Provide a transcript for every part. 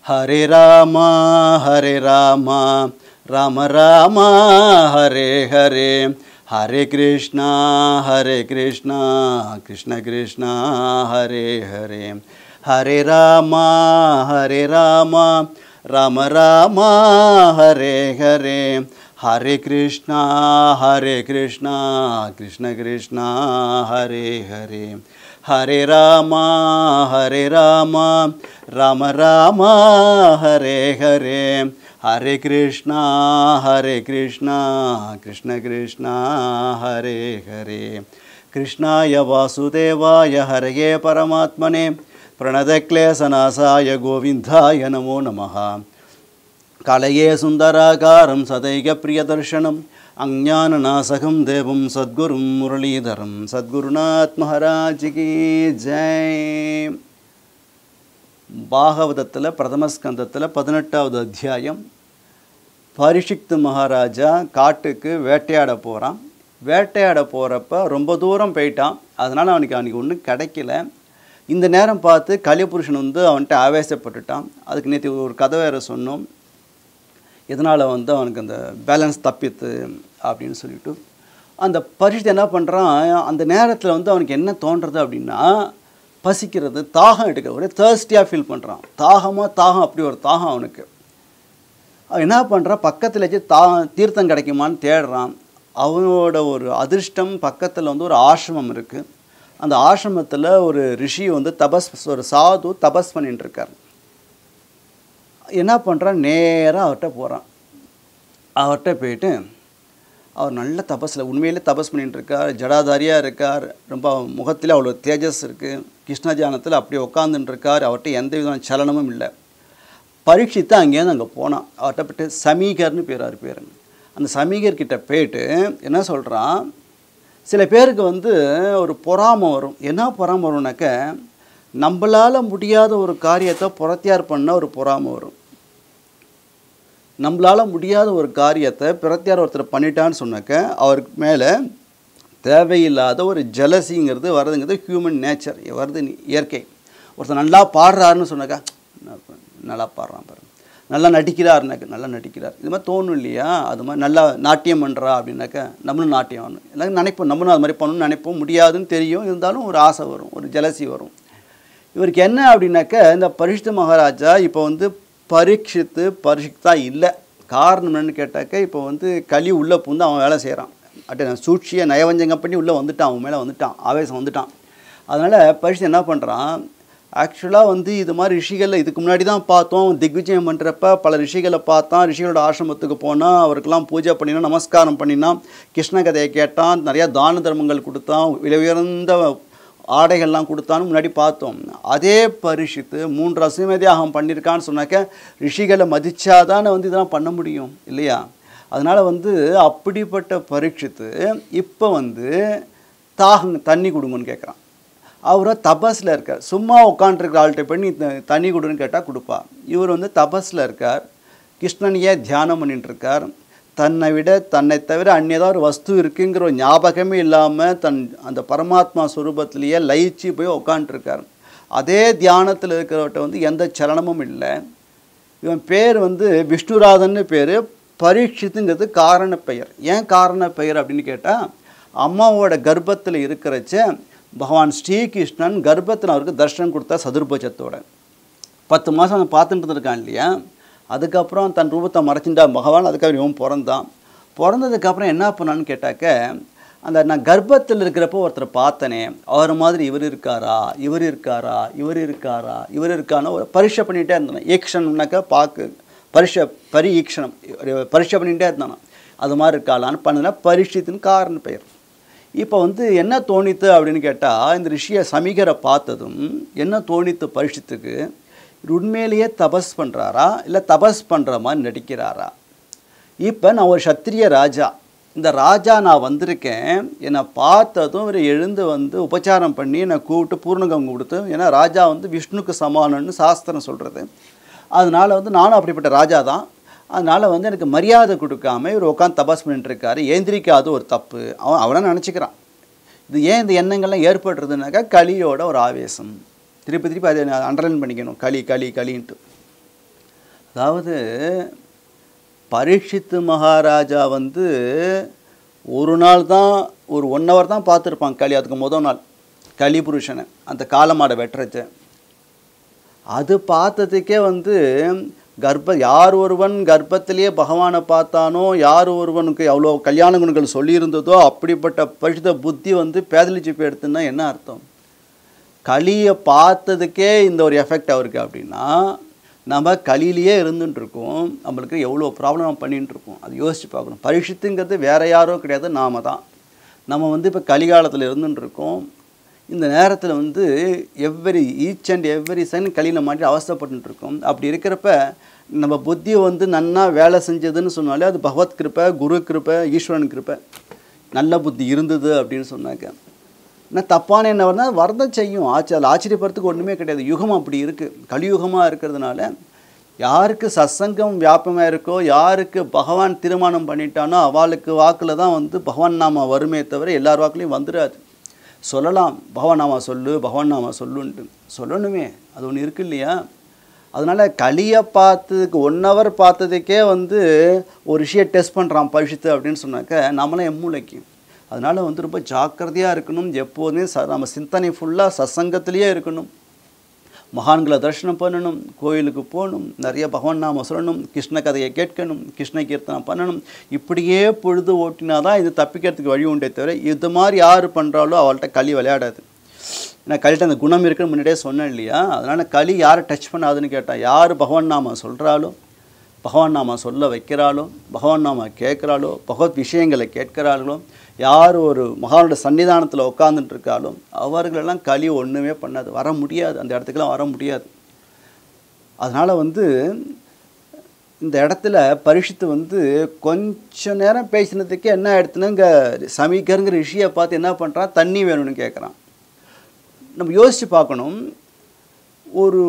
Hare Rama, Hare Rama, Rama Rama, Hare Hare, Hare Krishna, Krishna Krishna, Hare Hare, Hare Rama, Hare Rama, Rama Rama, Hare Hare, Hare Krishna, Krishna Krishna, Hare Hare, Hare Rama, Hare Rama, Rama Rama, Hare Hare, Hare Krishna, Krishna Krishna, Hare Hare, Krishnaya Vasudevaya Hare Paramatmane, Pranadakleshanasaya Govindaya Namo Namaha, Kalaye Sundarakaram Sadaiga Priyadarshanam, Ajnananasakam Devam Sadgurum Muralidharam, Sadgurunath Maharaj Ki Jai. பாகவதத்தில் பிரதம ஸ்கந்தத்தில் 18வது அத்தியாயம். பரீட்சித் மகாராஜா காட்டுக்கு வேட்டையாட போகிறான். வேட்டையாட போகிறப்ப ரொம்ப தூரம் போயிட்டான். அதனால் அவனுக்கு ஒன்றும் கிடைக்கல. இந்த நேரம் பார்த்து கலிபுருஷன் அவன்கிட்ட ஆவேசப்பட்டுட்டான். அதுக்கு நேற்று ஒரு கதை வேறு சொன்னோம். இதனால் அவனுக்கு அந்த பேலன்ஸ் தப்பித்து அப்படின்னு சொல்லிட்டு அந்த பரீட்சித் என்ன பண்ணுறான், அந்த நேரத்தில் அவனுக்கு என்ன தோன்றுறது அப்படின்னா, பசிக்கிறது, தாகம் எடுக்க, ஒரே தேர்ஸ்டியாக ஃபீல் பண்ணுறான். தாகம் அப்படி ஒரு தாகம் அவனுக்கு. அவன் என்ன பண்ணுறான், பக்கத்தில் வச்சு தீர்த்தம் கிடைக்குமான்னு தேடுறான். அவனோட ஒரு அதிர்ஷ்டம், பக்கத்தில் ஒரு ஆசிரமம் இருக்குது. அந்த ஆசிரமத்தில் ஒரு ரிஷி ஒரு சாது தபஸ் பண்ணிட்டு இருக்கார். என்ன பண்ணுறான், நேராக அவர்கிட்ட போகிறான். அவர்கிட்ட போயிட்டு அவர் நல்ல தபஸில் உண்மையிலே தபஸ் பண்ணிகிட்டு இருக்கார். ஜடாதாரியாக இருக்கார். ரொம்ப முகத்தில் அவ்வளோ தேஜஸ் இருக்குது. கிருஷ்ண தியானத்தில் அப்படியே உட்காந்துட்டு இருக்கார். அவர்கிட்ட எந்த விதமான சலனமும் இல்லை. பரீட்சித்து அங்கேருந்து அங்கே போனான். அவர்கிட்ட போய்ட்டு சமீகர்னு பேர். அந்த சமீகர்கிட்ட போயிட்டு என்ன சொல்கிறான், சில பேருக்கு ஒரு பொறாமை வரும். என்ன பொறாமை வரும்னாக்க, நம்மளால் முடியாத ஒரு காரியத்தை புறத்தியார் பண்ண ஒரு பொறாமை வரும். நம்மளால் முடியாத ஒரு காரியத்தை பிரத்தியார் ஒருத்தர் பண்ணிட்டான்னு சொன்னாக்க அவருக்கு மேலே தேவையில்லாத ஒரு ஜலசிங்கிறது வருதுங்கிறது ஹியூமன் நேச்சர், வருது, இயற்கை. ஒருத்தர் நல்லா பாடுறாருன்னு சொன்னாக்கா, நல்லா பாடுறான் பாரு, நல்லா நடிக்கிறாருனாக்க நல்லா நடிக்கிறார், இது மாதிரி தோணும் இல்லையா? அது மாதிரி நல்லா நாட்டியம் பண்ணுறா அப்படின்னாக்கா நம்மளும் நாட்டியம் ஆகணும், எல்லாம் நினைப்போம், நம்மளும் அது மாதிரி பண்ணணும்னு நினைப்போம். முடியாதுன்னு தெரியும், இருந்தாலும் ஒரு ஆசை வரும், ஒரு ஜலசி வரும். இவருக்கு என்ன அப்படின்னாக்க, இந்த பரீட்சித் மகாராஜா இப்போ பரீட்சித்தா இல்லை. காரணம் என்னன்னு கேட்டாக்க, இப்போ களி உள்ளே பூந்து அவன் வேலை செய்கிறான். சூழ்ச்சியை நயவஞ்சகம் பண்ணி உள்ளே வந்துட்டான், அவன் மேலே வந்துட்டான், ஆவேசம் வந்துட்டான். அதனால் பரீட்சித் என்ன பண்ணுறான், ஆக்சுவலாக இது மாதிரி ரிஷிகளில் இதுக்கு முன்னாடி தான் பார்த்தோம். திக்விஜயம் பண்ணுறப்ப பல ரிஷிகளை பார்த்தான். ரிஷிகளோட ஆசிரமத்துக்கு போனான், அவருக்கெல்லாம் பூஜை பண்ணினான், நமஸ்காரம் பண்ணினான், கிருஷ்ண கதையை கேட்டான், நிறையா தான தர்மங்கள் கொடுத்தான், விலை உயர்ந்த ஆடைகள்லாம் கொடுத்தான்னு முன்னாடி பார்த்தோம். அதே பரீட்சித்து 3 அசுமேதியாகம் பண்ணியிருக்கான்னு சொன்னாக்க ரிஷிகளை மதிச்சாதான் இதெல்லாம் பண்ண முடியும் இல்லையா? அதனால் அப்படிப்பட்ட பரீட்சித்து இப்போ தண்ணி கொடுங்கன்னு கேட்குறான். அவரை தபஸில் இருக்கார். சும்மா உட்காண்ட்ருக்கிற ஆள்கிட்ட பண்ணி தண்ணி கொடுன்னு கேட்டால் கொடுப்பா. இவர் தபஸில் இருக்கார், கிருஷ்ணனையே தியானம் பண்ணிட்டுருக்கார். தன்னை விட தன்னை தவிர அந்நியதாக ஒரு வஸ்து இருக்குங்கிற ஒரு ஞாபகமே இல்லாமல் அந்த பரமாத்மா ஸ்வரூபத்திலேயே லயிச்சு போய் உட்காண்ட்ருக்கார். அதே தியானத்தில் இருக்கிறவர்கிட்ட எந்த சலனமும் இல்லை. இவன் பேர் விஷ்ணுராதன்னு பேர். பரீட்சித்துங்கிறது காரண பெயர். ஏன் காரண பெயர் அப்படின்னு கேட்டால், அம்மாவோட கர்ப்பத்தில் இருக்கிறச்ச பகவான் ஸ்ரீகிருஷ்ணன் கர்ப்பத்தில் அவருக்கு தர்ஷனம் கொடுத்தா சதுர்புஜத்தோட 10 மாதம் அவன் பார்த்துட்டு இருந்திருக்கான் இல்லையா? அதுக்கப்புறம் தன் ரூபத்தை மறைச்சிட்டா பகவான். அதுக்கப்புறம் இவன் பிறந்தான். பிறந்ததுக்கப்புறம் என்ன பண்ணான்னு கேட்டாக்க, நான் கர்ப்பத்தில் இருக்கிறப்போ ஒருத்தரை பார்த்தனே, அவர் மாதிரி இவர் இருக்காரான்னு ஒரு பரீட்சை பண்ணிகிட்டே இருந்தானே. ஈக்ஷணம்னாக்கா பார்க்கு, பரீட்சணம் பரீட்சை பண்ணிகிட்டே இருந்தானா. அது மாதிரி இருக்காளான்னு பண்ணுனா பரீட்சித்துன்னு காரண பெயர். இப்போ என்ன தோணித்து அப்படின்னு கேட்டால், இந்த ரிஷியை சமீகரை பார்த்ததும் என்ன தோணித்து பரீட்சித்துக்கு, உண்மையிலேயே தபஸ் பண்ணுறாரா இல்லை தபஸ் பண்ணுற மாதிரி நடிக்கிறாரா? இப்போ நான் ஒரு சத்திரிய ராஜா, இந்த ராஜா நான் வந்திருக்கேன், என்னை பார்த்ததும் இவர் எழுந்து உபச்சாரம் பண்ணி என்னை கூப்பிட்டு பூர்ணகம் கொடுத்து, ஏன்னா ராஜா விஷ்ணுக்கு சமானன்னு சாஸ்திரம் சொல்கிறது. அதனால் நானும் அப்படிப்பட்ட ராஜா தான். அதனால் எனக்கு மரியாதை கொடுக்காம இவர் உட்காந்து தபஸ் பண்ணிட்டுருக்காரு, ஏந்திரிக்காத ஒரு தப்பு அவனை நினச்சிக்கிறான். இது ஏன் இந்த எண்ணங்கள்லாம் ஏற்படுறதுனாக்கா கலியோட ஒரு ஆவேசம். திருப்பி அதை அண்டர்லைன் பண்ணிக்கணும், களின்ட்டு. அதாவது பரீட்சித்து மகாராஜா வந்து ஒரு நாள் தான், ஒரு 1 hour தான் பார்த்துருப்பாங்க களி. அதுக்கு முதல் நாள் கலிபுருஷனை அந்த காலமாடை வெட்டுறச்ச அது பார்த்ததுக்கே வந்து யார் ஒருவன் கர்ப்பத்திலேயே பகவானை பார்த்தானோ, யார் ஒருவனுக்கு அவ்வளோ கல்யாண குணங்கள் சொல்லியிருந்ததோ அப்படிப்பட்ட பரிசுத்த புத்தி வந்து பேதலிச்சு போயிடுதுன்னா என்ன அர்த்தம்? களியை பார்த்ததுக்கே இந்த ஒரு எஃபெக்ட் அவருக்கு அப்படின்னா நம்ம களியிலேயே இருந்துட்டுருக்கோம். நம்மளுக்கு எவ்வளோ ப்ராப்ளம் நம்ம பண்ணிகிட்டு இருக்கோம், அது யோசித்து பார்க்கணும். பரீட்சித்துங்கிறது வேறு யாரோ கிடையாது, நாம தான். நம்ம வந்து இப்போ கலிகாலத்தில் இருந்துட்டுருக்கோம். இந்த நேரத்தில் வந்து ஈச் அண்ட் எவ்ரி செகண்ட் களியில் மாட்டி அவஸ்தைப்பட்டுருக்கோம். அப்படி இருக்கிறப்ப நம்ம புத்தியை வந்து நன்னா வேலை செஞ்சதுன்னு சொன்னாலே அது பகவத் கிருப்பை, குரு கிருப்பை, ஈஸ்வரன் கிருப்பை. நல்ல புத்தி இருந்தது அப்படின்னு சொன்னாக்க ஆனால் தப்பான என்ன வரதான் செய்யும். அதில் ஆச்சரியப்படுறதுக்கு ஒன்றுமே கிடையாது. யுகம் அப்படி இருக்குது, கலியுகமாக இருக்கிறதுனால யாருக்கு சத்சங்கம் வியாபமாக இருக்கோ, யாருக்கு பகவான் திருமணம் பண்ணிட்டானோ அவளுக்கு வாக்கில் தான் வந்து பகவான் நாம வருமே தவிர எல்லார் வாக்குலையும் வந்துடாது. சொல்லலாம் பகவான் நாம சொல்லு, பகவான் நாம சொல்லுன்ட்டு சொல்லணுமே, அது ஒன்று இருக்கு இல்லையா? அதனால் களியை பார்த்ததுக்கு 1 hour பார்த்ததுக்கே வந்து ஒரு விஷயம் டெஸ்ட் பண்ணுறான் பரிசுத்து அப்படின்னு சொன்னாக்க நம்மளாம் எம்மூளைக்கு. அதனால் வந்து ரொம்ப ஜாக்கிரதையாக இருக்கணும். எப்போதுமே நம்ம சிந்தனை ஃபுல்லாக சத்சங்கத்திலேயே இருக்கணும். மகான்களை தரிசனம் பண்ணணும், கோயிலுக்கு போகணும், நிறைய பகவான் நாம சொல்லணும், கிருஷ்ண கதையை கேட்கணும், கிருஷ்ண கீர்த்தனம் பண்ணணும். இப்படியே பொழுது ஓட்டினா தான் இது தப்பிக்கிறதுக்கு வழி உண்டே தவிர இது மாதிரி யார் பண்ணுறாலோ அவள்கிட்ட களி விளையாடாது. ஏன்னா களிட்ட அந்த குணம் இருக்குன்னு முன்னாடியே சொன்னேன் இல்லையா? அதனால் களி யாரை டச் பண்ணாதுன்னு கேட்டால், யார் பகவான் நாம சொல்கிறாலோ, பகவான் நாம சொல்ல வைக்கிறாளோ, பகவான் நாம கேட்குறாளோ, பகவத் விஷயங்களை கேட்கிறார்களோ, யார் ஒரு மகானோட சன்னிதானத்தில் உட்காந்துட்டு இருக்காளோ அவர்களெல்லாம் களி ஒன்றுமே பண்ணாது, வர முடியாது, அந்த இடத்துக்கெல்லாம் வர முடியாது. அதனால் வந்து இந்த இடத்துல பரீட்சித்து வந்து கொஞ்ச நேரம் பேசினதுக்கு என்ன ஆயிடுத்துன்னா, இங்கே சமீகருங்கிற ரிஷியை பார்த்து என்ன பண்ணுறான், தண்ணி வேணும்னு கேட்குறான். நம்ம யோசித்து பார்க்கணும். ஒரு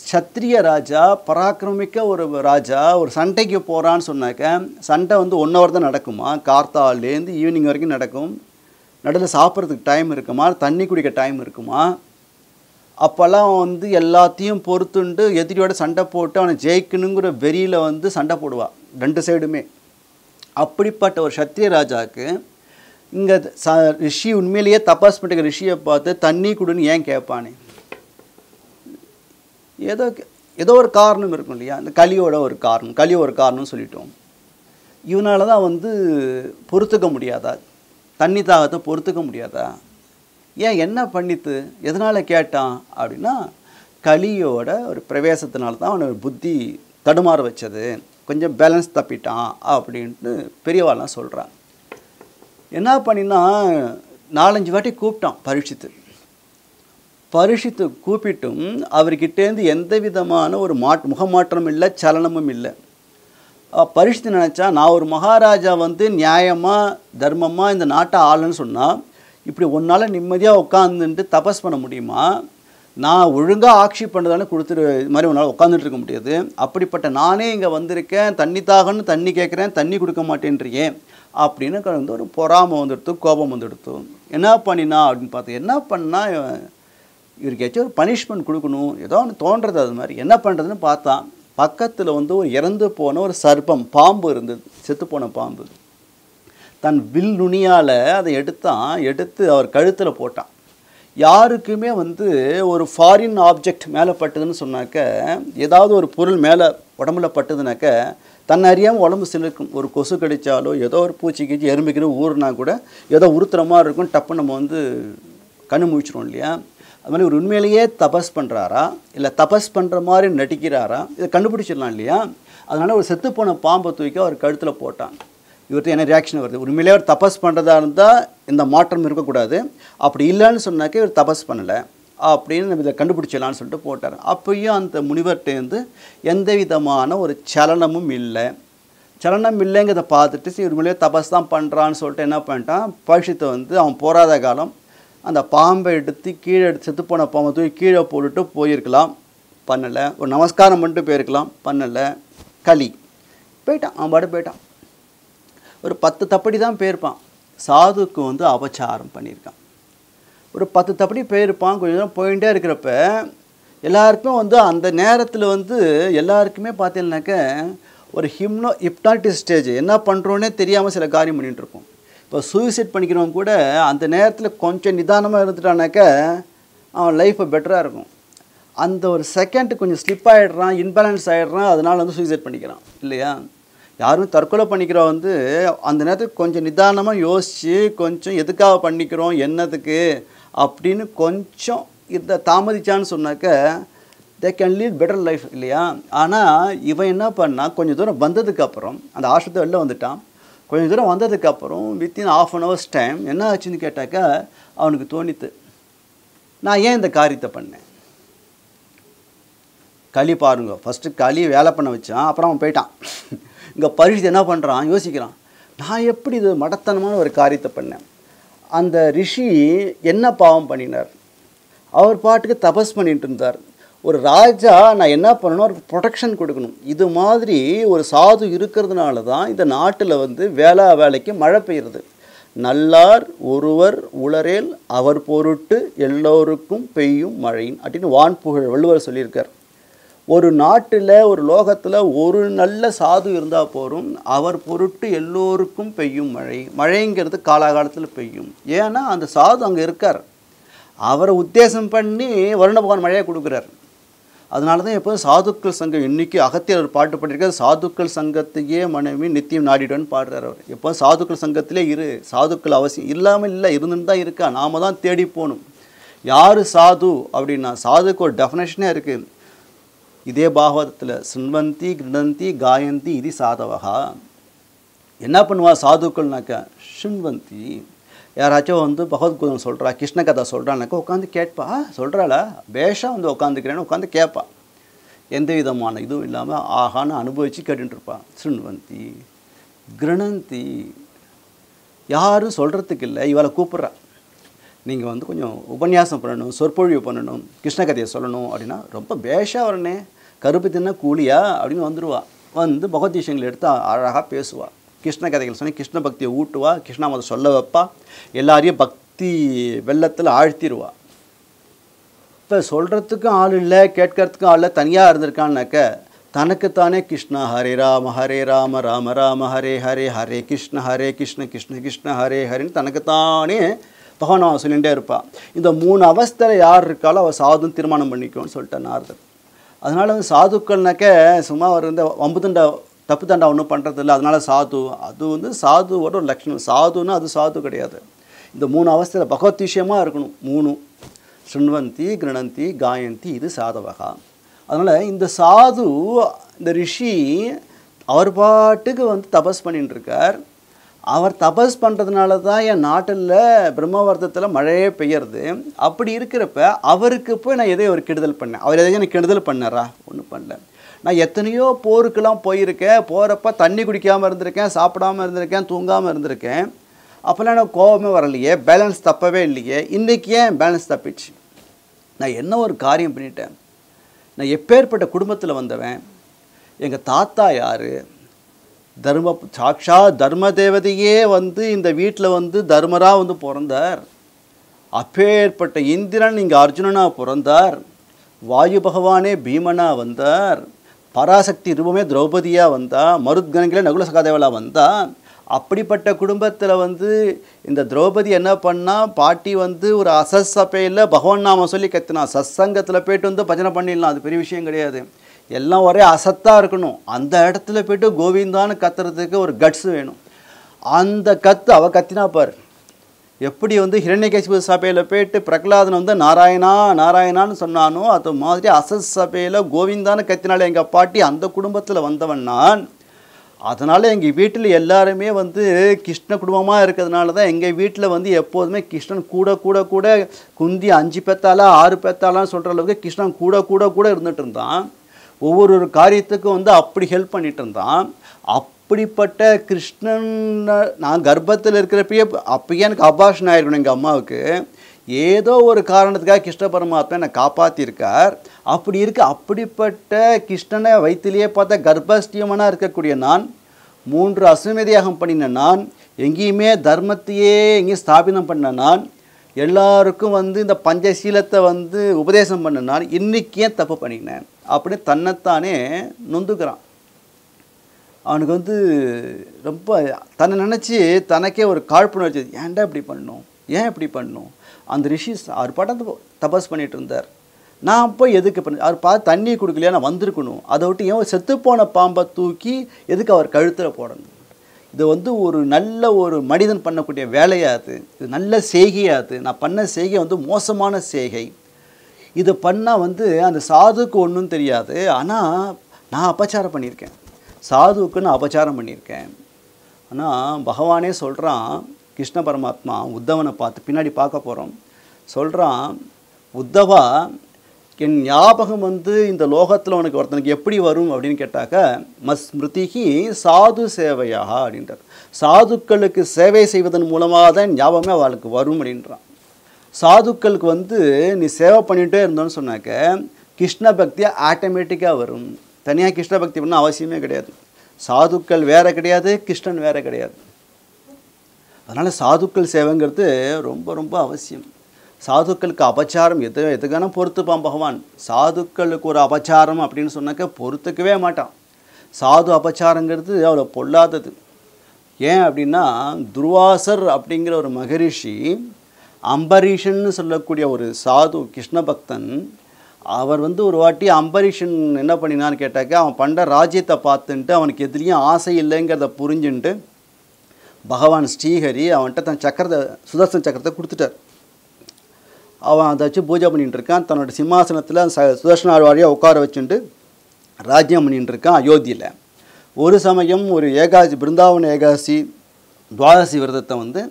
சத்திரிய ராஜா, பராக்கிரமிக்க ஒரு ராஜா ஒரு சண்டைக்கு போகிறான்னு சொன்னாக்க சண்டை வந்து 1 hour தான் நடக்குமா? கார்த்தாலேருந்து ஈவினிங் வரைக்கும் நடக்கும். நடுவில் சாப்பிட்றதுக்கு டைம் இருக்குமா? தண்ணி குடிக்க டைம் இருக்குமா? அப்போல்லாம் வந்து எல்லாத்தையும் பொறுத்துண்டு எதிரியோட சண்டை போட்டு அவனை ஜெயிக்கணுங்கிற வெறியில் வந்து சண்டை போடுவான் 2 சைடுமே. அப்படிப்பட்ட ஒரு சத்திரிய ராஜாவுக்கு இங்கே ரிஷி உண்மையிலேயே தபாஸ் பண்ணிக்கிற ரிஷியை பார்த்து தண்ணி குடுன்னு ஏன் கேட்பானே? ஏதோ ஒரு காரணம் இருக்கும் இல்லையா? இந்த களியோட ஒரு காரணம், களி ஒரு காரணம்னு சொல்லிட்டோம். இவனால தான் வந்து பொறுத்துக்க முடியாதா? தண்ணி தாகத்தை பொறுத்துக்க முடியாதா? ஏன் என்ன பண்ணித்து, எதனால் கேட்டான் அப்படின்னா களியோட ஒரு பிரவேசத்தினால தான் அவனை புத்தி தடுமாற வச்சது, கொஞ்சம் பேலன்ஸ் தப்பிட்டான் அப்படின்ட்டு பெரியவாள்லாம் சொல்கிறான். என்ன பண்ணினா 4-5 வாட்டி கூப்பிட்டான் பரீட்சித்து கூப்பிட்டும் அவர்கிட்டேருந்து எந்த விதமான ஒரு முகமாற்றம் இல்லை, சலனமும் இல்லை. பரீட்சித்து நினச்சா, நான் ஒரு மகாராஜா வந்து நியாயமாக தர்மமாக இந்த நாட்டை ஆளுன்னு சொன்னால் இப்படி ஒன்றால் நிம்மதியாக உட்காந்துட்டு தபஸ் பண்ண முடியுமா? நான் ஒழுங்காக ஆட்சி பண்ணுறதானே கொடுத்துரு, இது மாதிரி ஒன்றால் உட்காந்துட்டு இருக்க முடியாது. அப்படிப்பட்ட நானே இங்கே வந்திருக்கேன், தண்ணி தாகன்னு தண்ணி கேட்குறேன், தண்ணி கொடுக்க மாட்டேன்றியே அப்படின்னு வந்து ஒரு பொறாமை வந்துடுத்து, கோபம் வந்துடுத்து. என்ன பண்ணினா அப்படின்னு பார்த்து, என்ன பண்ணால் இவருக்கு ஏதாச்சும் ஒரு பனிஷ்மெண்ட் கொடுக்கணும், ஏதோ ஒன்று தோன்றது. அது மாதிரி என்ன பண்ணுறதுன்னு பார்த்தான். பக்கத்தில் வந்து ஒரு இறந்து போன ஒரு சர்ப்பம், பாம்பு இருந்தது, செத்துப்போன பாம்பு. தன் வில் நுனியால் அதை எடுத்து அவர் கழுத்தில் போட்டான். யாருக்குமே வந்து ஒரு ஃபாரின் ஆப்ஜெக்ட் மேலே பட்டுதுன்னு சொன்னாக்க, ஏதாவது ஒரு பொருள் மேலே உடம்புல பட்டுதுனாக்க தன்னை அறியாமல் உடம்பு சிலிருக்கும். ஒரு கொசு கடித்தாலோ, ஏதோ ஒரு பூச்சிக்கு எறும்பிக்கிற ஊறுனா கூட ஏதோ உறுத்துற மாதிரி இருக்கும், டப்பு நம்ம வந்து கண்ணு முழிச்சிரும் இல்லையா? அது மாதிரி ஒரு உண்மையிலேயே தபஸ் பண்ணுறாரா இல்லை தபஸ் பண்ணுற மாதிரி நடிக்கிறாரா, இதை கண்டுபிடிச்சிடலாம் இல்லையா? அதனால் ஒரு செத்துப்போன பாம்பை தூக்கி அவர் கழுத்தில் போட்டான். இவர்கிட்ட என்ன ரியாக்ஷன் வருது? உண்மையிலேயே அவர் தபஸ் பண்ணுறதா இருந்தால் இந்த மாற்றம் இருக்கக்கூடாது, அப்படி இல்லைன்னு சொன்னாக்க இவர் தபஸ் பண்ணலை அப்படின்னு நம்ம இதை கண்டுபிடிச்சிடலான்னு சொல்லிட்டு போட்டார். அப்பயும் அந்த முனிவர்கிட்டேருந்து எந்த விதமான ஒரு சலனமும் இல்லை. சலனம் இல்லைங்கிறத பார்த்துட்டு சரி உண்மையிலேயே தபஸ் தான் பண்ணுறான்னு சொல்லிட்டு என்ன பண்ணிட்டான், பரீட்சித்தை வந்து அவன் போராத காலம் அந்த பாம்பை எடுத்து கீழே செத்துப்போன பாம்பை தூக்கி கீழே போட்டுட்டு போயிருக்கலாம், பண்ணலை. ஒரு நமஸ்காரம் பண்ணிட்டு போயிருக்கலாம், பண்ணலை. களி போயிட்டான், அவன் பாட்டு போயிட்டான். ஒரு 10 தப்படி தான் போயிருப்பான். சாதுக்கு வந்து அபச்சாரம் பண்ணியிருக்கான். ஒரு 10 தப்படி போயிருப்பான். கொஞ்சம் நேரம் போயிட்டே இருக்கிறப்ப எல்லாருக்குமே வந்து அந்த நேரத்தில் வந்து எல்லாருக்குமே பார்த்தீங்கன்னாக்க ஒரு ஹிப்னாட்டிக் ஸ்டேஜ் என்ன பண்ணுறோன்னே தெரியாமல் சில காரியம் பண்ணிகிட்ருப்போம். இப்போ சூசைட் பண்ணிக்கிறவங்க கூட அந்த நேரத்தில் கொஞ்சம் நிதானமாக இருந்துட்டானாக்க அவன் லைஃப்பை பெட்டராக இருக்கும். அந்த ஒரு செகண்ட் கொஞ்சம் ஸ்லிப் ஆகிடுறான், இன்பேலன்ஸ் ஆகிடுறான், அதனால் வந்து சூசைட் பண்ணிக்கிறான் இல்லையா? யாரும் தற்கொலை பண்ணிக்கிறோம் வந்து அந்த நேரத்துக்கு கொஞ்சம் நிதானமாக யோசித்து கொஞ்சம் எதுக்காக பண்ணிக்கிறோம் என்னதுக்கு அப்படின்னு கொஞ்சம் இதை தாமதிச்சான்னு சொன்னாக்க they can lead better life இல்லையா? ஆனால் இவன் என்ன பண்ணால் கொஞ்சம் தூரம் வந்ததுக்கப்புறம் அந்த ஆசிரத்தை வெளில வந்துட்டான். கொஞ்சம் தூரம் வந்ததுக்கப்புறம் வித்தின் ½ hours டைம் என்ன ஆச்சுன்னு கேட்டாக்கா அவனுக்கு தோணித்து, நான் ஏன் இந்த காரியத்தை பண்ணேன். களி பாருங்க, ஃபஸ்ட்டு களி வேலை பண்ண வச்சான், அப்புறம் அவன் போயிட்டான். இங்கே பரிசு என்ன பண்ணுறான், யோசிக்கிறான், நான் எப்படி இது மடத்தனமான ஒரு காரியத்தை பண்ணேன். அந்த ரிஷி என்ன பாவம் பண்ணினார், அவர் பாட்டுக்கு தபஸ் பண்ணிட்டு இருந்தார். ஒரு ராஜா நான் என்ன பண்ணணும், அவருக்கு ப்ரொடெக்ஷன் கொடுக்கணும். இது மாதிரி ஒரு சாது இருக்கிறதுனால தான் இந்த நாட்டில் வந்து வேலைக்கு மழை பெய்யுறது. நல்லார் ஒருவர் உளரேல் அவர் பொருட்டு எல்லோருக்கும் பெய்யும் மழையின் அப்படின்னு வான்புகழ் வள்ளுவர் சொல்லியிருக்கார். ஒரு நாட்டில் ஒரு லோகத்தில் ஒரு நல்ல சாது இருந்தால் போரும், அவர் பொருட்டு எல்லோருக்கும் பெய்யும் மழை. மழைங்கிறது காலாகாலத்தில் பெய்யும். ஏன்னா அந்த சாது அங்கே இருக்கார், அவரை உத்தேசம் பண்ணி வருண பகவான் மழையை கொடுக்குறார். அதனால தான் எப்போதும் சாதுக்கள் சங்கம், இன்றைக்கி அகத்தியர் ஒரு பாட்டு பண்ணியிருக்கார், சாதுக்கள் சங்கத்தையே மனைவி நித்தியம் நாடிடுன்னு பாடுறார் அவர். எப்போ சாதுக்கள் சங்கத்திலே சாதுக்கள் அவசியம் இல்லாமல் இல்லை, இருந்துன்னு தான் இருக்கா, நாம் தான் தேடி போகணும். யார் சாது அப்படின்னா சாதுக்கு ஒரு டெஃபினேஷனே இருக்குது. இதே பாகவதத்தில் சின்வந்தி கிருணந்தி காயந்தி இது சாதவகா. என்ன பண்ணுவா சாதுக்கள்னாக்கா சின்வந்தி, யாராச்சும் வந்து பகவத்கீதை சொல்கிறா, கிருஷ்ண கதை சொல்கிறான்னாக்கா உட்காந்து கேட்பா, சொல்கிறாளா பேஷாக வந்து உட்காந்துக்கிறேன்னு உட்காந்து கேட்பா, எந்த விதமான இதுவும் இல்லாமல் ஆகான்னு அனுபவித்து கேட்டுருப்பா. சின்வந்தி கிருணந்தி, யாரும் சொல்கிறதுக்கு இல்லை, இவளை கூப்பிட்றா, நீங்கள் வந்து கொஞ்சம் உபன்யாசம் பண்ணணும், சொற்பொழிவு பண்ணணும், கிருஷ்ண கதையை சொல்லணும் அப்படின்னா ரொம்ப பேஷாக வரனே, கருப்பு தின்ன கூலியா அப்படின்னு வந்துடுவா. வந்து பகவத் விஷயங்களை எடுத்து அழகாக பேசுவாள், கிருஷ்ண கதைகள் சொன்னி கிருஷ்ண பக்தியை ஊட்டுவா, கிருஷ்ணாமதை சொல்ல வைப்பா, எல்லாரையும் பக்தி வெள்ளத்தில் ஆழ்த்திடுவா. இப்போ சொல்கிறதுக்கும் ஆள் இல்லை, கேட்கறதுக்கும் ஆள் இல்லை, தனியாக இருந்திருக்கான்னாக்க தனக்குத்தானே கிருஷ்ணா ஹரே ராம ராம ராம ஹரே ஹரே, ஹரே கிருஷ்ண கிருஷ்ண கிருஷ்ண ஹரே ஹரின்னு தனக்குத்தானே பகவான் சொல்லிகிட்டே இருப்பாள். இந்த 3 அவஸ்தையில் யார் இருக்காலும் அவள் சாதுன்னு தீர்மானம் பண்ணிக்கோன்னு சொல்லிட்டேன் நாரதர். அதனால் வந்து சாதுக்கள்னாக்க சும்மா அவர் வந்து தப்பு தண்டா ஒன்றும் பண்ணுறதில்ல, அதனால் சாது. அது வந்து சாதுவோட ஒரு லட்சணம். சாதுன்னா அது சாது கிடையாது. இந்த 3 அவஸ்தையில் பகவத் விஷயமாக இருக்கணும். 3 சின்வந்தி கிருணந்தி காயந்தி இது சாதவகா. அதனால் இந்த சாது, இந்த ரிஷி அவர் பாட்டுக்கு வந்து தபஸ் பண்ணிட்டு இருக்கார். அவர் தபஸ் பண்ணுறதுனால தான் என் நாட்டில் பிரம்மவர்த்தத்தில் மழையே பெய்யறது. அப்படி இருக்கிறப்ப அவருக்கு போய் நான் எதையோ ஒரு கெடுதல் பண்ணேன். அவர் எதையும் எனக்கு கெடுதல் பண்ணாரா? ஒன்றும் பண்ணல. நான் எத்தனையோ போருக்கெல்லாம் போயிருக்கேன், போகிறப்ப தண்ணி குடிக்காமல் இருந்திருக்கேன், சாப்பிடாமல் இருந்திருக்கேன், தூங்காமல் இருந்திருக்கேன். அப்போல்லாம் எனக்கு கோபமே வரலையே, பேலன்ஸ் தப்பவே இல்லையே. இன்றைக்கி ஏன் பேலன்ஸ் தப்பிச்சு? நான் என்ன ஒரு காரியம் பண்ணிட்டேன்? நான் எப்பேற்பட்ட குடும்பத்தில் வந்தவன், எங்கள் தாத்தா யார், சாக்ஷா தர்ம தேவதையே வந்து இந்த வீட்டில் வந்து தர்மராக வந்து பிறந்தார். அப்பேற்பட்ட இந்திரன் இங்கே அர்ஜுனனாக பிறந்தார். வாயு பகவானே பீமனாக வந்தார். பராசக்தி ரூபமே திரௌபதியாக வந்தா. மருத்கணங்களே நகுல சகாதேவலாக வந்தா. அப்படிப்பட்ட குடும்பத்தில் வந்து இந்த திரௌபதி என்ன பண்ணால், பாட்டி வந்து ஒரு அசசபையில் பகவான் நாம சொல்லி கத்துனா. சத்சங்கத்தில் போய்ட்டு வந்து பஜனை பண்ணிடலாம், அது பெரிய விஷயம் கிடையாது. எல்லாம் ஒரே அசத்தாக இருக்கணும். அந்த இடத்துல போய்ட்டு கோவிந்தான்னு கத்துறதுக்கு ஒரு கட்ஸ் வேணும். அந்த கத்து அவள் கத்தினா பார். எப்படி வந்து ஹிரண்யகசிபு சபையில் போய்ட்டு பிரகலாதன் வந்து நாராயணா நாராயணான்னு சொன்னானோ, அது மாதிரி அசத் சபையில் கோவிந்தான்னு கத்தினாலே எங்கள் பாட்டி அந்த குடும்பத்தில் வந்தவன் நான். அதனால் எங்கள் வீட்டில் எல்லாருமே வந்து கிருஷ்ண குடும்பமாக இருக்கிறதுனால தான் எங்கள் வீட்டில் வந்து எப்போதுமே கிருஷ்ணன் கூட கூட கூட குந்தி 5 பேத்தாலா 6 பேத்தாலான்னு சொல்கிற அளவுக்கு கிருஷ்ணன் கூட கூட கூட இருந்துகிட்டு இருந்தான். ஒவ்வொரு காரியத்துக்கும் வந்து அப்படி ஹெல்ப் பண்ணிட்டு இருந்தான். அப்படிப்பட்ட கிருஷ்ணன் நான் கர்ப்பத்தில் இருக்கிறப்பயே அப்பயே எனக்கு அபாஷன் ஆகிருக்கணும். எங்கள் அம்மாவுக்கு ஏதோ ஒரு காரணத்துக்காக கிருஷ்ண பரமாத்மா என்னை காப்பாற்றியிருக்கார். அப்படி இருக்க அப்படிப்பட்ட கிருஷ்ணனை வயிற்றிலேயே பார்த்தா கர்ப்பஸ்டியமனாக இருக்கக்கூடிய நான், 3 அஸ்வமேத யாகம் பண்ணின நான், எங்கேயுமே தர்மத்தையே எங்கேயும் ஸ்தாபிதம் பண்ண நான், எல்லாருக்கும் வந்து இந்த பஞ்சசீலத்தை வந்து உபதேசம் பண்ணனால இன்றைக்கி ஏன் தப்பு பண்ணினேன் அப்படின்னு தன்னைத்தானே நொந்துக்கிறான். அவனுக்கு வந்து ரொம்ப தன்னை நினச்சி தனக்கே ஒரு காழ்ப்புணர்ச்சி, ஏன்டா இப்படி பண்ணணும், ஏன் இப்படி பண்ணணும். அந்த ரிஷி அவர் பாட்டு தபஸ் பண்ணிகிட்டு இருந்தார், நான் போய் எதுக்கு பண்ண, அவர் பார்த்து தண்ணி கொடுக்கலையா, நான் வந்திருக்கணும். அதை விட்டு ஏன் செத்துப்போன பாம்பை தூக்கி எதுக்கு அவர் கழுத்தில் போடணும். இது வந்து ஒரு நல்ல ஒரு மனிதன் பண்ணக்கூடிய வேலையாது, இது நல்ல செய்கையாது. நான் பண்ண செய்கை வந்து மோசமான செய்கை. இதை பண்ணால் வந்து அந்த சாதுக்கு ஒன்றும் தெரியாது, ஆனால் நான் அபச்சாரம் பண்ணியிருக்கேன், சாதுவுக்கு நான் அபச்சாரம் பண்ணியிருக்கேன். ஆனால் பகவானே சொல்கிறான், கிருஷ்ண பரமாத்மா உத்தவனை பார்த்து பின்னாடி பார்க்க போகிறோம், சொல்கிறான், உத்தவா என் ஞாபகம் வந்து இந்த லோகத்தில் உனக்கு ஒருத்தனுக்கு எப்படி வரும் அப்படின்னு கேட்டாக்க, மஸ்மிருதிகி சாது சேவையாக அப்படின்றார். சாதுக்களுக்கு சேவை செய்வதன் மூலமாக தான் ஞாபகமே அவளுக்கு வரும் அப்படின்றான். சாதுக்களுக்கு வந்து நீ சேவை பண்ணிகிட்டே இருந்தோன்னு சொன்னாக்க கிருஷ்ண பக்தியாக ஆட்டோமேட்டிக்காக வரும். தனியாக கிருஷ்ண பக்தி பண்ண அவசியமே கிடையாது. சாதுக்கள் வேறு கிடையாது, கிருஷ்ணன் வேறு கிடையாது. அதனால் சாதுக்கள் சேவைங்கிறது ரொம்ப ரொம்ப அவசியம். சாதுக்களுக்கு அபச்சாரம் எதுக்கான பொறுத்துப்பான் பகவான். சாதுக்களுக்கு ஒரு அபச்சாரம் அப்படின்னு சொன்னாக்க பொறுத்துக்கவே மாட்டான். சாது அபச்சாரங்கிறது அவ்வளோ பொல்லாதது. ஏன் அப்படின்னா, துர்வாசர் அப்படிங்கிற ஒரு மகரிஷி, அம்பரீஷன்னு சொல்லக்கூடிய ஒரு சாது கிருஷ்ண பக்தன், அவர் வந்து ஒரு வாட்டி அம்பரீஷன் என்ன பண்ணினான்னு கேட்டாக்க, அவன் பண்ணுற ராஜ்யத்தை பார்த்துன்ட்டு அவனுக்கு எதிரியும் ஆசை இல்லைங்கிறத புரிஞ்சுன்ட்டு பகவான் ஸ்ரீஹரி அவன்கிட்ட தன் சக்கரத்தை, சுதர்சன சக்கரத்தை கொடுத்துட்டார். அவன் அதை வச்சு பூஜை பண்ணிகிட்டு இருக்கான். தன்னோட சிம்மாசனத்தில் சுதர்சன ஆழ்வாரியாக உட்கார வச்சுட்டு ராஜ்யம் பண்ணிகிட்டு இருக்கான் அயோத்தியில். ஒரு சமயம் ஒரு ஏகாதசி, பிருந்தாவன ஏகாதசி துவாதசி விரதத்தை வந்து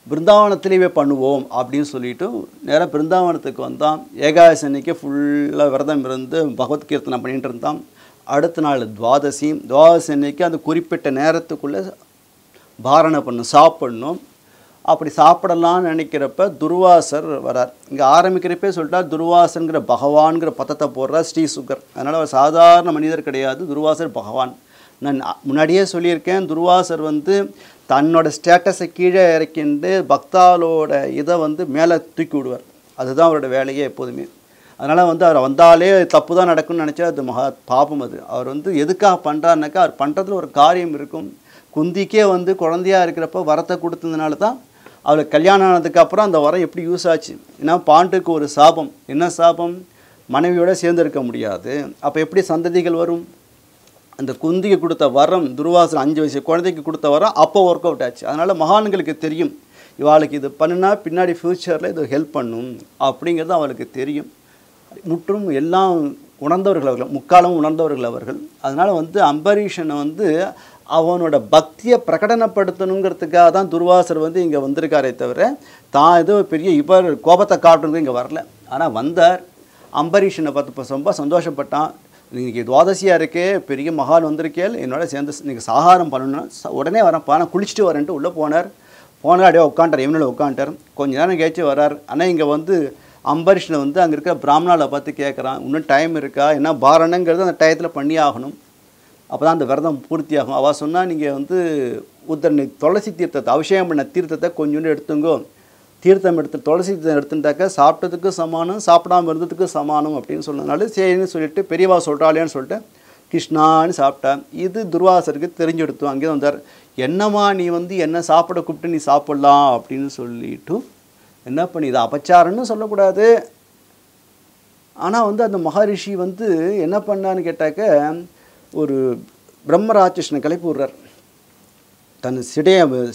பிருந்தாவனத்திலேயே பண்ணுவோம் அப்படின்னு சொல்லிட்டு நேராக பிருந்தாவனத்துக்கு வந்தான். ஏகாதசி அன்னைக்கு ஃபுல்லாக விரதம் இருந்து பகவத் கீர்த்தனை பண்ணிகிட்டு இருந்தான். அடுத்த நாள் துவாதசி அன்னைக்கு அந்த குறிப்பிட்ட நேரத்துக்குள்ளே பாரணை பண்ணணும், சாப்பிடணும். அப்படி சாப்பிடலான்னு நினைக்கிறப்ப துர்வாசர் வரார். இங்கே ஆரம்பிக்கிறப்பே சொல்லிட்டார், துர்வாசன்கிற பகவான்கிற பதத்தை போடுறார் ஸ்ரீ சுகர். அதனால் அவர் சாதாரண மனிதர் கிடையாது, துர்வாசர் பகவான். நான் முன்னாடியே சொல்லியிருக்கேன், துர்வாசர் வந்து தன்னோட ஸ்டேட்டஸை கீழே இறக்கிண்டு பக்தாலோட இதை வந்து மேலே தூக்கி விடுவார். அதுதான் அவரோட வேலையே எப்போதுமே. அதனால் வந்து அவர் வந்தாலே தப்பு தான் நடக்கும்னு நினச்சா அது மகா பாபம். அது அவர் வந்து எதுக்காக பண்ணுறாருனாக்கா, அவர் பண்ணுறதுல ஒரு காரியம் இருக்கும். குந்திக்கே வந்து குழந்தையாக இருக்கிறப்ப வரத்தை கொடுத்ததுனால தான் அவளுக்கு கல்யாணம் ஆனதுக்கப்புறம் அந்த வரம் எப்படி யூஸ் ஆச்சு. ஏன்னா பாண்டுக்கு ஒரு சாபம். என்ன சாபம்? மனைவியோடு சேர்ந்து இருக்க முடியாது. அப்போ எப்படி சந்ததிகள் வரும்? அந்த குந்திக்கு கொடுத்த வரம், துர்வாசன் 5 வயசு குழந்தைக்கு கொடுத்த வரம் அப்போ ஒர்க் அவுட் ஆச்சு. அதனால் மகான்களுக்கு தெரியும், இவாளுக்கு இது பண்ணுனா பின்னாடி ஃப்யூச்சரில் இது ஹெல்ப் பண்ணும் அப்படிங்கிறது அவளுக்கு தெரியும். முற்றும் எல்லாம் உணர்ந்தவர்கள் அவர்கள், முக்காலம் உணர்ந்தவர்கள் அவர்கள். அதனால் வந்து அம்பரீஷனை வந்து அவனோட பக்தியை பிரகடனப்படுத்தணுங்கிறதுக்காக தான் துர்வாசர் வந்து இங்கே வந்திருக்காரே தவிர தான் ஏதோ பெரிய இவர் கோபத்தை காட்டுறது இங்கே வரல. ஆனால் வந்தார், அம்பரீஷனை பார்த்து ரொம்ப சந்தோஷப்பட்டான். இன்றைக்கி துவாதசியாக இருக்கே, பெரிய மகான் வந்திருக்கேள், என்னோட சேர்ந்து இன்றைக்கி சாகாரம் பண்ணணும்னா உடனே வரேன்ப்பா, நான் குளிச்சுட்டு வரேன்ட்டு உள்ளே போனார். அப்படியே உட்காண்டார், எவனில் உட்காண்டார். கொஞ்ச நேரம் கேச்சு வரார். ஆனால் இங்கே வந்து அம்பரீஷனை வந்து அங்கே இருக்கிற பிராமணாவை பார்த்து கேட்குறான், இன்னும் டைம் இருக்கா, என்ன பாரணங்கிறது அந்த டயத்தில் பண்ணி ஆகணும், அப்போ தான் அந்த விரதம் பூர்த்தியாகும். அவள் சொன்னால், நீங்கள் வந்து உத்தரனை துளசி தீர்த்தத்தை அபிஷேகம் பண்ண தீர்த்தத்தை கொஞ்சோண்டு எடுத்துங்கோ, தீர்த்தம் எடுத்து துளசி தீர்த்தம் எடுத்துட்டாக்க சாப்பிட்டதுக்கு சமானம், சாப்பிடாமல் இருந்ததுக்கு சமானம் அப்படின்னு சொன்னதுனால சரின்னு சொல்லிட்டு பெரியவா சொல்கிறாளேன்னு சொல்லிட்டு கிருஷ்ணான்னு சாப்பிட்டேன். இது துர்வாசருக்கு தெரிஞ்செடுத்தோம். அங்கே வந்தார், என்னம்மா நீ வந்து என்ன சாப்பிட கூப்பிட்டு நீ சாப்பிட்லாம் அப்படின்னு சொல்லிட்டு என்ன பண்ணி, இதை அபச்சாரன்னு சொல்லக்கூடாது. ஆனால் வந்து அந்த மகரிஷி வந்து என்ன பண்ணான்னு கேட்டாக்க, ஒரு பிரம்மராட்சசனை கிளப்பி விடுறார். தன்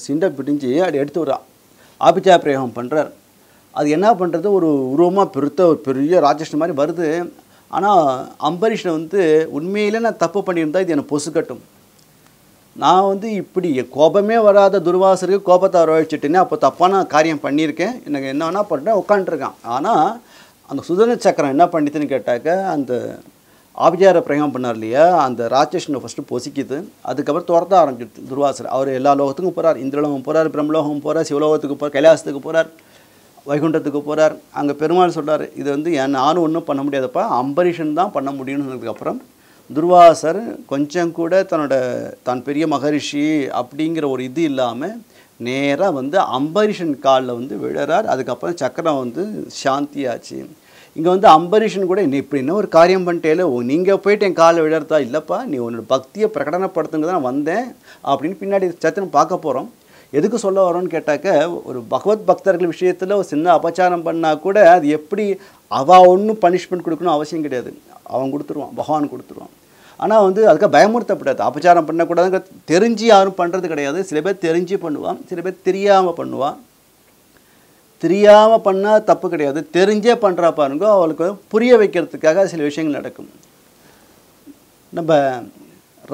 சிண்டை பிடிஞ்சி அப்படி எடுத்து விடுறா, ஆபிச்சா பிரயோகம் பண்ணுறார். அது என்ன பண்ணுறது, ஒரு உருவமாக பெருத்த ஒரு பெரிய ராட்சசன் மாதிரி வருது. ஆனால் அம்பரீஷனை வந்து உண்மையிலே நான் தப்பு பண்ணியிருந்தா இது எனக்கு பொசுக்கட்டும், நான் வந்து இப்படி கோபமே வராத துர்வாசருக்கு கோபத்தை வரவழைச்சிட்டேனே, அப்போ தப்பான காரியம் பண்ணியிருக்கேன், எனக்கு என்ன வேணால் பண்ணுறேன் உட்காண்ட்ருக்கான். ஆனால் அந்த சுதர்சன சக்கரம் என்ன பண்ணிட்டுன்னு கேட்டாக்க, அந்த ஆபிச்சார பிரயோகம் பண்ணார் இல்லையா, அந்த ராட்சசனை ஃபஸ்ட்டு பொசிக்குது. அதுக்கப்புறம் துரத்த ஆரம்பிச்சிடுது துர்வாசர். அவர் எல்லா லோகத்துக்கும் போகிறார், இந்திரலோகம் போகிறார், பிரம்மலோகம் போகிறார், சிவலோகத்துக்கு போகிறார், கைலாசத்துக்கு போகிறார், வைகுண்டத்துக்கு போகிறார். அங்கே பெருமாள் சொல்கிறார், இது வந்து நானும் ஒன்றும் பண்ண முடியாதப்பா, அம்பரீஷன் தான் பண்ண முடியும்னு சொன்னதுக்கப்புறம் துர்வாசர் கொஞ்சம் கூட தான் பெரிய மகரிஷி அப்படிங்கிற ஒரு இது இல்லாமல் நேராக வந்து அம்பரீஷன் காலில் வந்து விழுறார். அதுக்கப்புறம் சக்கரம் வந்து சாந்தியாச்சு. இங்கே வந்து அம்பரீஷன் கூட நீ இப்படி என்ன ஒரு காரியம் பண்ணிட்டேல, நீங்கள் போயிட்டு என் காலில் விழறதா? இல்லைப்பா, நீ உன்னோட பக்தியை பிரகடனப்படுத்துங்க தான் வந்தேன் அப்படின்னு பின்னாடி சத்திரம் பார்க்க போகிறோம். எதுக்கு சொல்ல வரோன்னு கேட்டாக்க, ஒரு பகவத் பக்தர்கள் விஷயத்தில் ஒரு சின்ன அபச்சாரம் பண்ணால் கூட அது எப்படி ஒன்றும் பனிஷ்மெண்ட் கொடுக்கணும் அவசியம் கிடையாது. அவன் கொடுத்துருவான், பகவான் கொடுத்துருவான். ஆனால் வந்து அதுக்காக பயமுறுத்தப்படாது. அபச்சாரம் பண்ணக்கூடாதுங்க. தெரிஞ்சு யாரும் பண்ணுறது கிடையாது. சில பேர் தெரிஞ்சு பண்ணுவான், சில பேர் தெரியாமல் பண்ணுவான். தெரியாமல் பண்ணால் தப்பு கிடையாது. தெரிஞ்சே பண்ணுறா பாருங்க, அவளுக்கு புரிய வைக்கிறதுக்காக சில விஷயங்கள் நடக்கும். நம்ம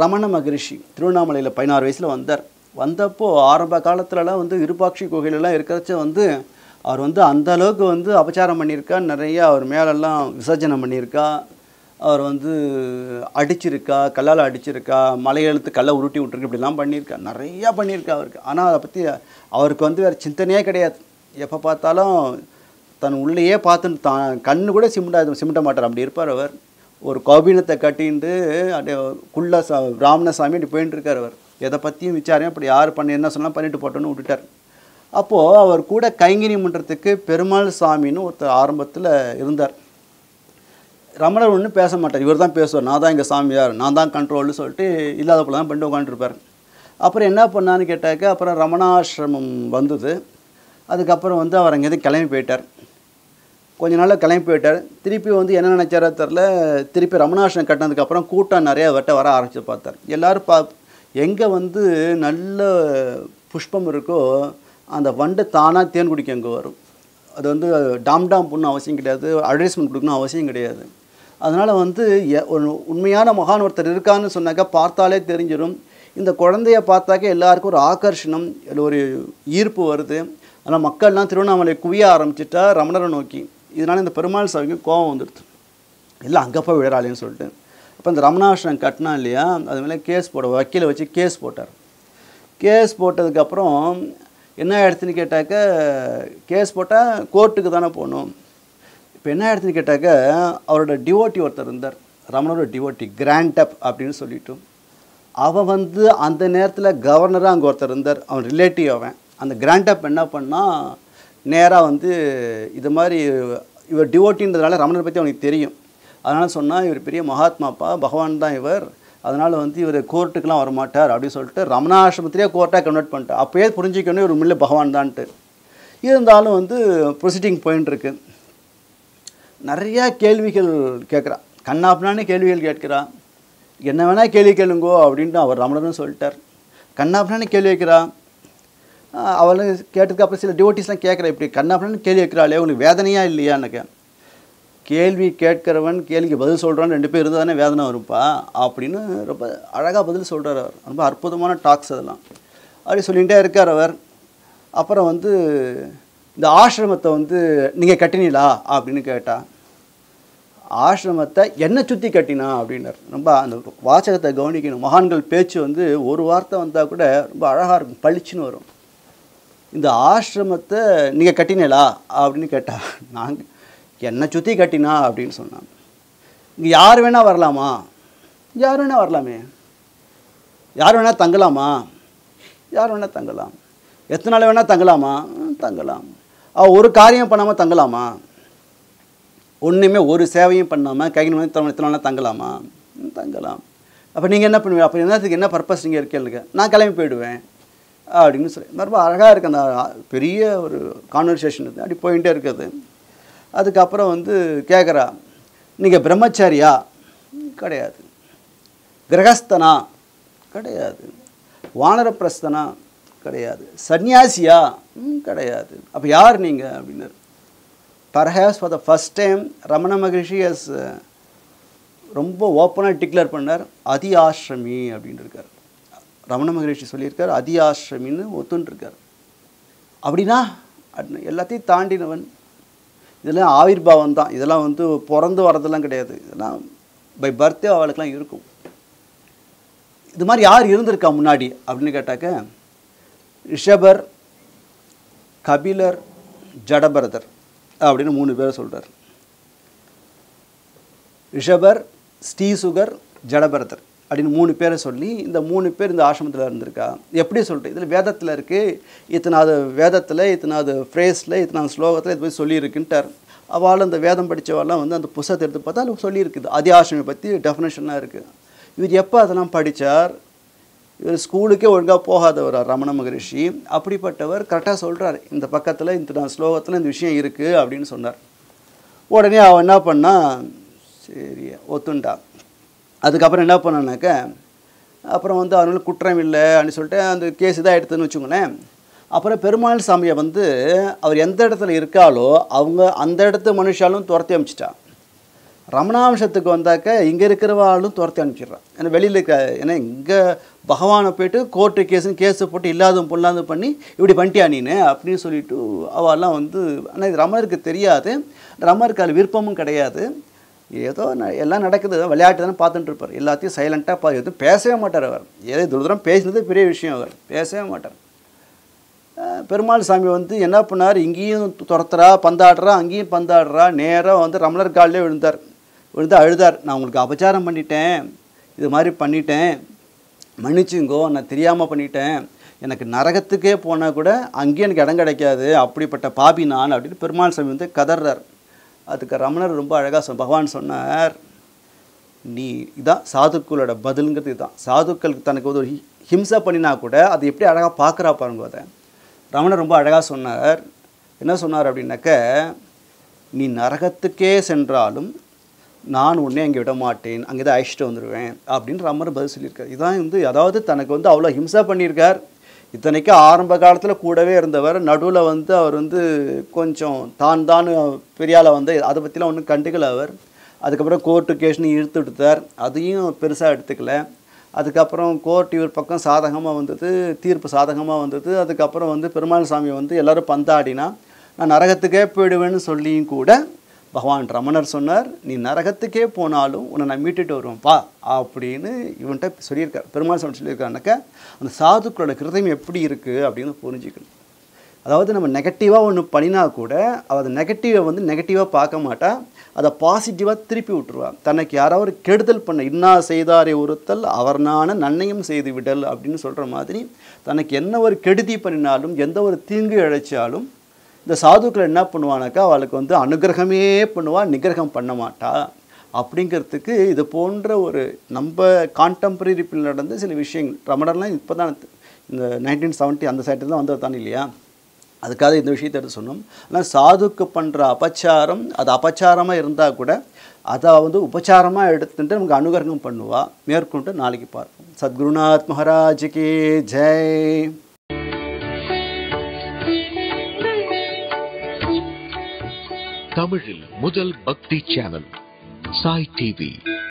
ரமண மகரிஷி திருவண்ணாமலையில் 16 வயசில் வந்தார். வந்தப்போ ஆரம்ப காலத்துலலாம் வந்து விருப்பாட்சி கோயிலெல்லாம் இருக்கிறச்ச வந்து அவர் வந்து அந்த அளவுக்கு வந்து அபச்சாரம் பண்ணியிருக்கா. நிறையா அவர் மேலெல்லாம் விசர்ஜனம் பண்ணியிருக்கா. அவர் வந்து அடிச்சிருக்கா, கல்லால் அடிச்சிருக்கா, மலையெழுத்து கல்லை உருட்டி விட்டுருக்கு, இப்படிலாம் பண்ணியிருக்கா. நிறையா பண்ணியிருக்கா அவருக்கு. ஆனால் அதை பற்றி அவருக்கு வந்து வேறு சிந்தனையே கிடையாது. எப்போ பார்த்தாலும் தன் உள்ளேயே பார்த்துன்னு தான் கண்ணு கூட சிமிட்ட மாட்டார். அப்படி இருப்பார் அவர். ஒரு கோபினத்தை கட்டின்ட்டு அப்படியே பிராமணசாமி அப்படி போயின்னு இருக்கார் அவர். எதை பற்றியும் விசாரம் அப்படி யார் பண்ணி என்ன சொன்னால் பண்ணிட்டு போட்டோன்னு விட்டுட்டார். அப்போது அவர் கூட கைங்கரி பண்ணுறதுக்கு பெருமாள் சாமின்னு ஒருத்தர் ஆரம்பத்தில் இருந்தார். ரமணர் ஒன்றும் பேச மாட்டார், இவர் தான் பேசுவார். நான் தான் எங்கள் சாமியார், நான் தான் கண்ட்ரோல்னு சொல்லிட்டு இல்லாத போல தான் பண்ணிட்டு உட்காந்துருப்பார். அப்புறம் என்ன பண்ணான்னு கேட்டாக்க, அப்புறம் ரமணாசிரமம் வந்தது. அதுக்கப்புறம் வந்து அவர் அங்கேருந்து கிளம்பி போயிட்டார். கொஞ்ச நாளில் கிளம்பி போயிட்டார். திருப்பி வந்து என்ன நினச்சாரோ தெரில, திருப்பி ரமணாசிரமம் கட்டினதுக்கப்புறம் கூட்டம் நிறையா வர ஆரம்பிச்சு பார்த்தார். எல்லோரும் எங்கே வந்து நல்ல புஷ்பம் இருக்கோ அந்த வண்டு தானாக தேன் குடிக்க அங்கே வரும். அது வந்து டாம் பண்ணணும் அவசியம் கிடையாது, அட்வர்டைஸ்மெண்ட் கொடுக்கணும் அவசியம் கிடையாது. அதனால் வந்து ஒரு உண்மையான மகான் ஒருத்தர் இருக்கான்னு சொன்னாக்கா பார்த்தாலே தெரிஞ்சிடும். இந்த குழந்தைய பார்த்தாக்க எல்லாருக்கும் ஒரு ஆகர்ஷணம், ஒரு ஈர்ப்பு வருது. ஆனால் மக்கள்லாம் திருவண்ணாமலை குவிய ஆரம்பிச்சிட்டா ரமணரை நோக்கி. இதனால் இந்த பெருமாள் சாமிக்கு கோபம் வந்துடுது. இல்லை அங்கே போய் விழறாளேன்னு சொல்லிட்டு அப்போ இந்த ரமணாசிரமம் கட்டினா இல்லையா, அது மேலே கேஸ் வக்கீலை வச்சு கேஸ் போட்டார். கேஸ் போட்டதுக்கப்புறம் என்ன ஆகிடுச்சுன்னு கேட்டாக்க, கேஸ் போட்டால் கோர்ட்டுக்கு தானே போகணும். இப்போ என்ன ஆகிடுச்சுன்னு கேட்டாக்க, அவரோட டிவோட்டி ஒருத்தர் இருந்தார், ரமணரோட டிவோட்டி கிராண்டப் அப்படின்னு சொல்லிட்டு. அவன் வந்து அந்த நேரத்தில் கவர்னராக அங்கே ஒருத்தர் இருந்தார், அவன் ரிலேட்டிவ். அவன் அந்த கிராண்டப் என்ன பண்ணால் நேராக வந்து இது மாதிரி இவர் டிவோட்டின்றதுனால ரமணரை பற்றி அவனுக்கு தெரியும். அதனால் சொன்னால் இவர் பெரிய மகாத்மாப்பா, பகவான் தான் இவர், அதனால் வந்து இவர் கோர்ட்டுக்கெலாம் வரமாட்டார் அப்படின்னு சொல்லிட்டு ரமணாசிரமத்திலே கோர்ட்டாக கன்வெர்ட் பண்ணிட்டார். அப்போயே புரிஞ்சிக்கணும் இவர் உண்மையிலே பகவான் தான்ட்டு. இருந்தாலும் வந்து ப்ரொசீடிங் போயின்னு இருக்கு. நிறையா கேள்விகள் கேட்குறா, கண்ணாப்பினான்னு கேள்விகள் கேட்குறா. என்ன வேணால் கேள்வி கேளுங்கோ அப்படின்ட்டு அவர் ரமணர்னு சொல்லிட்டார். கண்ணாப்பினான்னு கேள்வி வைக்கிறா. அவளை கேட்டதுக்கு அப்புறம் சில டிவோட்டிஸ்லாம் கேட்குறா, இப்படி கண்ணாப்பினான்னு கேள்வி வைக்கிறாளே உங்களுக்கு வேதனையாக இல்லையா? எனக்கு கேள்வி கேட்குறவன் கேள்விக்கு பதில் சொல்கிறான்னு 2 பேர் இருந்தால் தானே வேதனை வரும்ப்பா அப்படின்னு ரொம்ப அழகாக பதில் சொல்கிறார் அவர். ரொம்ப அற்புதமான டாக்ஸ் அதெல்லாம். அப்படி சொல்லிகிட்டே இருக்கார் அவர். அப்புறம் வந்து இந்த ஆசிரமத்தை வந்து நீங்கள் கட்டினீங்களா அப்படின்னு கேட்டால், ஆசிரமத்தை என்ன சுற்றி கட்டினா அப்படின்னார். ரொம்ப அந்த வாசகத்தை கவனிக்கணும். மகான்கள் பேச்சு வந்து ஒரு வார்த்தை வந்தால் கூட ரொம்ப அழகாக இருக்கும், பளிச்சுன்னு வரும். இந்த ஆசிரமத்தை நீங்கள் கட்டினீங்களா அப்படின்னு கேட்டால், நாங்கள் என்னை சுற்றி கட்டினா அப்படின்னு சொன்னாங்க. இங்கே யார் வேணால் வரலாமா? யார் வேணால் வரலாமே. யார் வேணால் தங்கலாமா? யார் வேணால் தங்கலாம். எத்தனை நாள் வேணால் தங்கலாமா? தங்கலாம். ஒரு காரியம் பண்ணாமல் தங்கலாமா? ஒன்றுமே ஒரு சேவையும் பண்ணாமல் கைக்கு எத்தனை நாள் தங்கலாமா? தங்கலாம். அப்போ நீங்கள் என்ன பண்ணுவீங்க? அப்போ என்னத்துக்கு என்ன பர்பஸ் நீங்கள் இருக்கீங்க? நான் கிளம்பி போயிடுவேன் அப்படின்னு சொல்லி ரொம்ப அழகாக இருக்குது. அந்த பெரிய ஒரு கான்வர்சேஷன் இருக்குது, அப்படி போயிட்டே இருக்குது. அதுக்கப்புறம் வந்து கேட்குறா, நீங்கள் பிரம்மச்சாரியா? கிடையாது. கிரகஸ்தனா? கிடையாது. வானரப்பிரஸ்தனா? கிடையாது. சன்னியாசியா? கிடையாது. அப்போ யார் நீங்கள் அப்படின்னாரு. Perhaps for the first time Ramana Maharishi ரொம்ப ஓப்பனாக டிக்ளேர் பண்ணார், அதி ஆசிரமி அப்படின்னு இருக்கார். ரமண மகரிஷி சொல்லியிருக்கார், அதி ஆசிரமின்னு ஒத்துன்ட்ருக்கார். அப்படின்னா எல்லாத்தையும் தாண்டினவன். இதெல்லாம் ஆவிர்பாவம் தான், இதெல்லாம் வந்து பிறந்து வரதெல்லாம் கிடையாது. இதெல்லாம் பை பர்த்தே அவளுக்கெல்லாம் இருக்கும். இது மாதிரி யார் இருந்திருக்கா முன்னாடி அப்படின்னு கேட்டாக்க, ரிஷபர், கபிலர், ஜடபரதர் அப்படின்னு 3 பேரை சொல்கிறார். ரிஷபர், ஸ்ரீசுகர், ஜடபரதர் அப்படின்னு 3 பேரை சொல்லி இந்த 3 பேர் இந்த ஆசிரமத்தில் இருந்திருக்கா. எப்படி சொல்லிட்டு இதில் வேதத்தில் இருக்குது, இத்தனாவது வேதத்தில் இத்தனாவது ஃப்ரேஸில் இத்தனாவது ஸ்லோகத்தில் இது போய் சொல்லியிருக்குன்ட்டார். அவள் அந்த வேதம் படித்தவாள்லாம் வந்து அந்த புத்தகத்தை எடுத்து பார்த்தா அதில் சொல்லியிருக்குது. ஆதி ஆசிரமி பற்றி டெஃபினேஷனாக இருக்குது. இவர் எப்போ அதெல்லாம் படித்தார்? இவர் ஸ்கூலுக்கே ஒழுங்காக போகாதவர் ரமண மகரிஷி. அப்படிப்பட்டவர் கரெக்டாக சொல்கிறார், இந்த பக்கத்தில் இந்த ஸ்லோகத்தில் இந்த விஷயம் இருக்குது அப்படின்னு சொன்னார். உடனே அவன் என்ன பண்ணா, சரி ஒத்துண்டா. அதுக்கப்புறம் என்ன பண்ணானாக்க, அப்புறம் வந்து அவனுக்கு குற்றம் இல்லை அப்படின்னு சொல்லிட்டு அந்த கேஸ் இதாக எடுத்துன்னு வச்சுக்கோங்களேன். அப்புறம் பெருமாள் சாமியை வந்து அவர் எந்த இடத்துல இருக்காலோ அவங்க அந்த இடத்து மனுஷாலும் துரத்தி அனுப்பிச்சிட்டா. ரமணாம்சத்துக்கு வந்தாக்க இங்கே இருக்கிறவாளும் துரத்தி அனுப்பிச்சிட்றான். ஏன்னா வெளியில் இருக்க, ஏன்னா இங்கே பகவானை போய்ட்டு கோர்ட்டு கேஸு போட்டு இல்லாததும் பொல்லாது பண்ணி இப்படி பண்ணிட்டியா நீனு அப்படின்னு சொல்லிட்டு அவெல்லாம் வந்து, ஆனால் இது ரமணருக்கு தெரியாது, ரமணருக்கு அது விருப்பமும் கிடையாது. ஏதோ எல்லாம் நடக்குது, விளையாட்டு தானே பார்த்துட்டு இருப்பார். எல்லாத்தையும் சைலண்ட்டாக எதுவும் பேசவே மாட்டார். அவர் ஏதோ தூரம் பேசினது பெரிய விஷயம், அவர் பேசவே மாட்டார். பெருமாள் சாமி வந்து என்ன பண்ணார், இங்கேயும் துரத்துறா பந்தாடுறா அங்கேயும் பந்தாடுறா, நேராக வந்து ரமணர் காலிலே விழுந்து அழுதார். நான் உங்களுக்கு அபச்சாரம் பண்ணிட்டேன், இது மாதிரி பண்ணிட்டேன், மன்னிச்சுங்கோ, நான் தெரியாமல் பண்ணிட்டேன், எனக்கு நரகத்துக்கே போனால் கூட அங்கேயும் எனக்கு இடம் கிடைக்காது, அப்படிப்பட்ட பாபி நான் அப்படின்னு பெருமாள் சாமி வந்து கதறார். அதுக்கு ரமணர் ரொம்ப அழகாக பகவான் சொன்னார், நீ இதான் சாதுக்களோட பதிலுங்கிறது இதுதான். சாதுக்களுக்கு தனக்கு ஒரு ஹிம்சை பண்ணினா கூட அது எப்படி அழகாக பார்க்குறா பாருங்க. அதை ரமணர் ரொம்ப அழகாக சொன்னார். என்ன சொன்னார் அப்படின்னாக்க, நீ நரகத்துக்கே சென்றாலும் நான் உடனே அங்கே விட மாட்டேன், அங்கே தான் அழைச்சிட்டு வந்துடுவேன் அப்படின்னு ரமணர் பதில் சொல்லியிருக்கார். இதான் வந்து அதாவது தனக்கு வந்து அவ்வளோ ஹிம்சை பண்ணியிருக்கார். இத்தனைக்கு ஆரம்ப காலத்தில் கூடவே இருந்தவர், நடுவில் வந்து அவர் வந்து கொஞ்சம் தான் பெரியால் வந்து அதை பற்றிலாம் ஒன்றும் கண்டுக்கல அவர். அதுக்கப்புறம் கோர்ட்டு கேஸ்னு இழுத்து விடுத்தார், அதையும் பெருசாக எடுத்துக்கல. அதுக்கப்புறம் கோர்ட் இவர் பக்கம் சாதகமாக வந்தது, தீர்ப்பு சாதகமாக வந்தது. அதுக்கப்புறம் வந்து பெருமாள் சாமி வந்து எல்லோரும் பந்தாடினா நான் நரகத்துக்கே போயிடுவேன்னு சொல்லியும் கூட பகவான் ரமணர் சொன்னார், நீ நரகத்துக்கே போனாலும் உன்னை நான் மீட்டுட்டு வருவேன்ப்பா அப்படின்னு இவன்கிட்ட சொல்லியிருக்கார். பெருமாள் சாமி சொல்லியிருக்காருனாக்கா அந்த சாதுக்களோட கிருதயம் எப்படி இருக்குது அப்படின்னு புரிஞ்சுக்கணும். அதாவது நம்ம நெகட்டிவாக ஒன்று பண்ணினா கூட அதை நெகட்டிவை வந்து நெகட்டிவாக பார்க்க மாட்டா, அதை பாசிட்டிவாக திருப்பி விட்டுருவா. தனக்கு யாராவது கெடுதல் பண்ண இன்னா செய்தாரை ஒருத்தல் அவர்னான நன்மையும் செய்து விடல் அப்படின்னு சொல்கிற மாதிரி, தனக்கு என்ன ஒரு கெடுதி பண்ணினாலும் எந்த ஒரு தீங்கு இழைச்சாலும் இந்த சாதுக்கள் என்ன பண்ணுவானாக்கா அவளுக்கு வந்து அனுகிரகமே பண்ணுவாள், நிகிரகம் பண்ண மாட்டா. அப்படிங்கிறதுக்கு இது போன்ற ஒரு நம்ம கான்டெம்பரரிப்பில் நடந்த சில விஷயங்கள். ரமணர்லாம் இப்போ தான் இந்த 1970 அந்த சைட்டில் தான் வந்தது தானே இல்லையா, அதுக்காக இந்த விஷயத்தை எடுத்து சொன்னோம். ஆனால் சாதுக்கு பண்ணுற அபச்சாரம் அது அபச்சாரமாக இருந்தால் கூட அதை வந்து உபச்சாரமாக எடுத்துட்டு நமக்கு அனுகிரகம் பண்ணுவா. மேற்கொண்டு நாளைக்கு பார்ப்போம். சத்குருநாத் மகாராஜுக்கு ஜெய். தமிழில் முதல் பக்தி சேனல் சாய் டிவி.